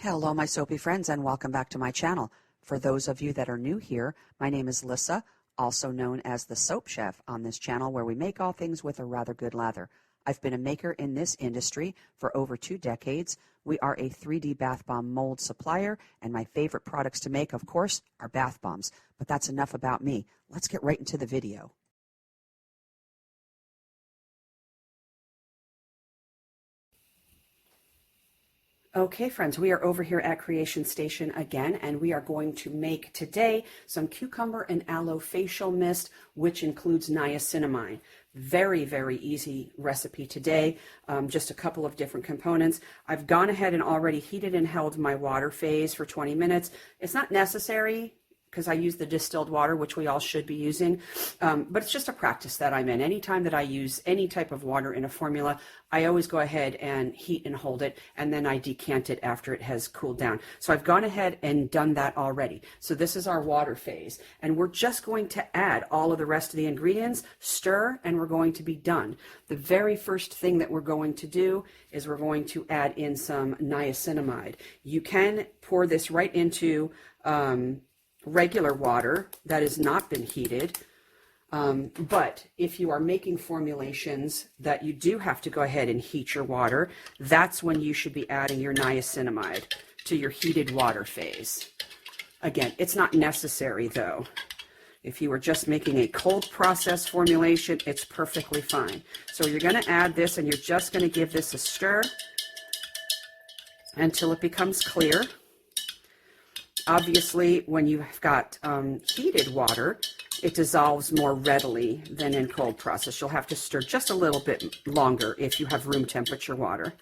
Hello, my soapy friends, and welcome back to my channel. For those of you that are new here, my name is Lissa, also known as the Soap Chef on this channel, where we make all things with a rather good lather. I've been a maker in this industry for over 2 decades. We are a 3D bath bomb mold supplier, and my favorite products to make, of course, are bath bombs. But that's enough about me. Let's get right into the video. Okay, friends, we are over here at Creation Station again, and we are going to make today some cucumber and aloe facial mist, which includes niacinamide. Very, very easy recipe today, just a couple of different components. I've gone ahead and already heated and held my water phase for 20 minutes. It's not necessary because I use the distilled water, which we all should be using, but it's just a practice that I'm in. Anytime that I use any type of water in a formula, I always go ahead and heat and hold it, and then I decant it after it has cooled down. So I've gone ahead and done that already. So this is our water phase, and we're just going to add all of the rest of the ingredients, stir, and we're going to be done. The very first thing that we're going to do is we're going to add in some niacinamide. You can pour this right into regular water that has not been heated, but if you are making formulations that you do have to go ahead and heat your water, that's when you should be adding your niacinamide to your heated water phase. Again, it's not necessary though. If you were just making a cold process formulation, it's perfectly fine. So you're going to add this, and you're just going to give this a stir until it becomes clear. Obviously, when you've got heated water, it dissolves more readily than in cold process. You'll have to stir just a little bit longer if you have room temperature water.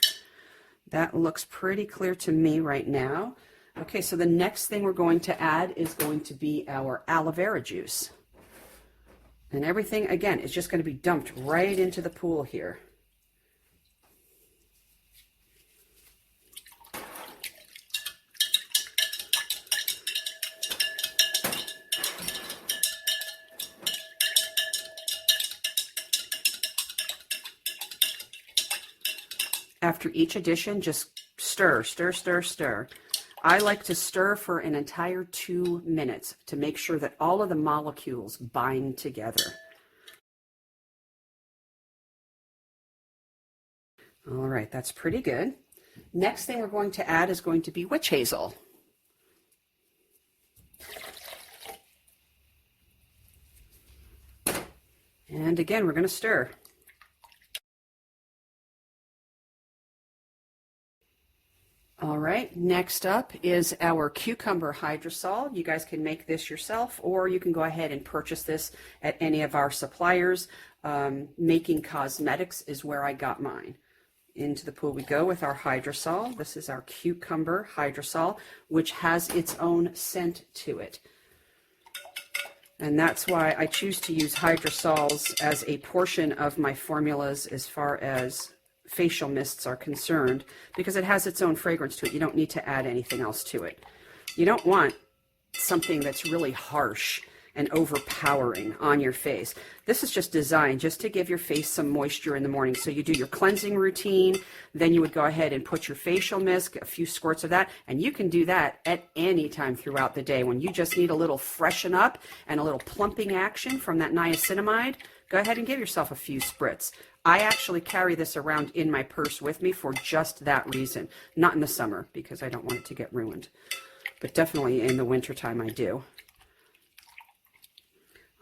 That looks pretty clear to me right now. Okay, so the next thing we're going to add is going to be our aloe vera juice. And everything, again, is just going to be dumped right into the pool here. After each addition, just stir, stir, stir, stir. I like to stir for an entire 2 minutes to make sure that all of the molecules bind together. All right, that's pretty good. Next thing we're going to add is going to be witch hazel. And again, we're going to stir. All right, next up is our cucumber hydrosol. You guys can make this yourself, or you can go ahead and purchase this at any of our suppliers. Making Cosmetics is where I got mine. Into the pool we go with our hydrosol. This is our cucumber hydrosol, which has its own scent to it. And that's why I choose to use hydrosols as a portion of my formulas as far as facial mists are concerned, because it has its own fragrance to it. You don't need to add anything else to it. You don't want something that's really harsh and overpowering on your face. This is just designed just to give your face some moisture in the morning. So you do your cleansing routine, then you would go ahead and put your facial mist, a few squirts of that, and you can do that at any time throughout the day. When you just need a little freshen up and a little plumping action from that niacinamide, go ahead and give yourself a few spritz. I actually carry this around in my purse with me for just that reason. Not in the summer, because I don't want it to get ruined, but definitely in the wintertime I do.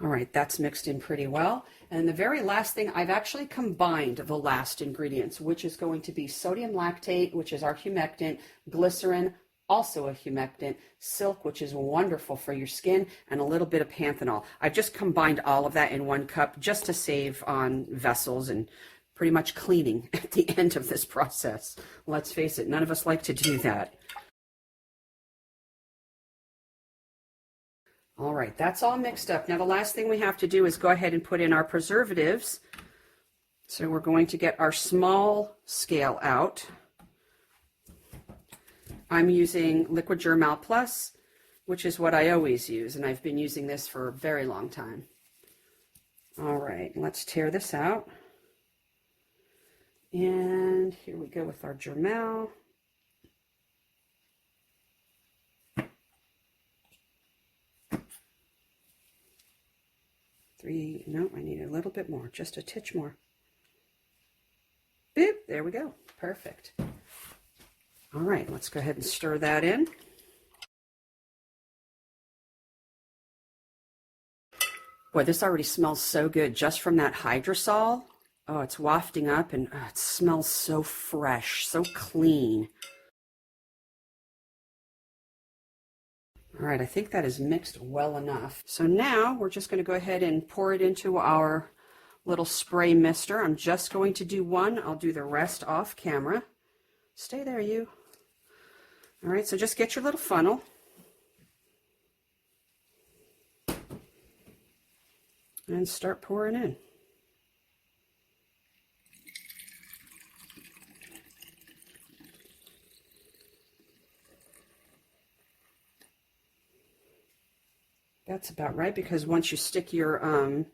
All right, that's mixed in pretty well. And the very last thing, I've actually combined the last ingredients, which is going to be sodium lactate, which is our humectant, glycerin, also a humectant, silk, which is wonderful for your skin, and a little bit of panthenol. I've just combined all of that in 1 cup just to save on vessels and pretty much cleaning at the end of this process. Let's face it, none of us like to do that. All right, that's all mixed up. Now the last thing we have to do is go ahead and put in our preservatives. So we're going to get our small scale out. I'm using Liquid Germal Plus, which is what I always use, and I've been using this for a very long time. All right, let's tear this out. And here we go with our Germal. 3, no, I need a little bit more, just a titch more. Boop, there we go, perfect. All right, let's go ahead and stir that in. Boy, this already smells so good just from that hydrosol. Oh, it's wafting up and it smells so fresh, so clean. All right, I think that is mixed well enough. So now we're just going to go ahead and pour it into our little spray mister. I'm just going to do one. I'll do the rest off camera. Stay there, you. All right, so just get your little funnel. And start pouring in. That's about right, because once you stick your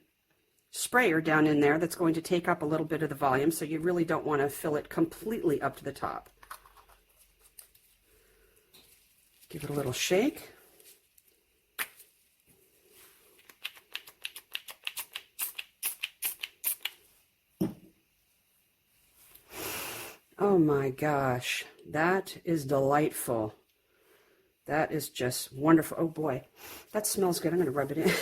sprayer down in there, that's going to take up a little bit of the volume, so you really don't want to fill it completely up to the top. Give it a little shake. Oh my gosh, that is delightful. That is just wonderful. Oh boy, that smells good. I'm going to rub it in.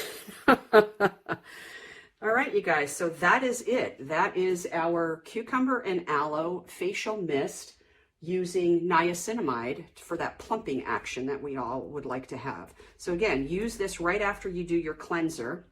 All right, you guys, so that is it. That is our cucumber and aloe facial mist using niacinamide for that plumping action that we all would like to have. So again, use this right after you do your cleanser.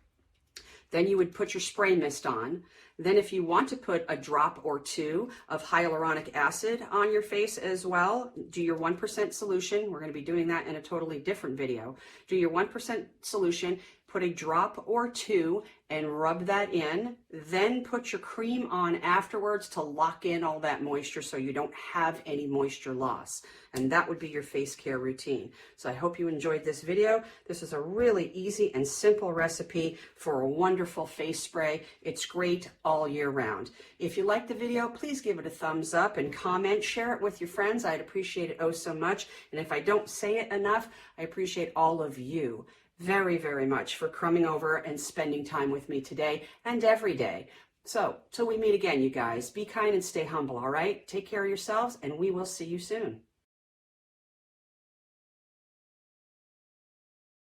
Then you would put your spray mist on. Then if you want to put a drop or two of hyaluronic acid on your face as well, do your 1% solution. We're going to be doing that in a totally different video. Do your 1% solution, put a drop or two and rub that in. Then put your cream on afterwards to lock in all that moisture so you don't have any moisture loss. And that would be your face care routine. So I hope you enjoyed this video. This is a really easy and simple recipe for a wonderful face spray. It's great all year round. If you liked the video, please give it a thumbs up and comment, share it with your friends. I'd appreciate it oh so much. And if I don't say it enough, I appreciate all of you very, very much for coming over and spending time with me today and every day. So till we meet again, you guys, be kind and stay humble, all right? Take care of yourselves, and we will see you soon.